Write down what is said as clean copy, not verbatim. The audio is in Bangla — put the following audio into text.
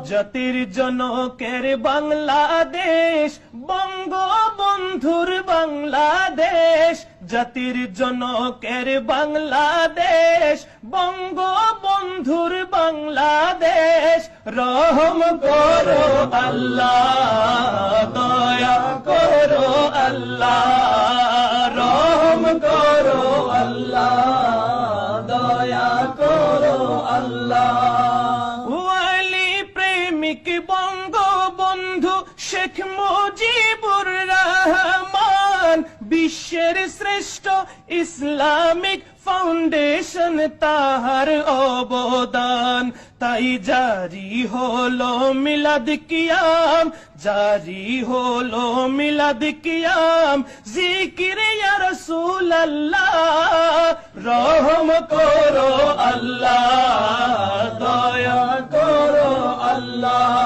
জাতির জনকের বাংলাদেশ, বঙ্গবন্ধুর বাংলাদেশ। জাতির জনকের বাংলাদেশ, বঙ্গবন্ধুর বাংলাদেশ। রহম করো আল্লাহ, দয়া করো আল্লাহ, রহম করো আল্লাহ, দয়া করো আল্লাহ। বঙ্গবন্ধু শেখ মুজিবুর রহমান, বিশ্বের শ্রেষ্ঠ ইসলামিক ফাউন্ডেশন তাহার অবদান। তাই জারি হলো মিলাদ কিয়াম, জারি হলো মিলাদ কিয়াম। জিকির ইয়া রাসূলুল্লাহ, রহম করো আল্লাহ, দয়া করো আল্লাহ,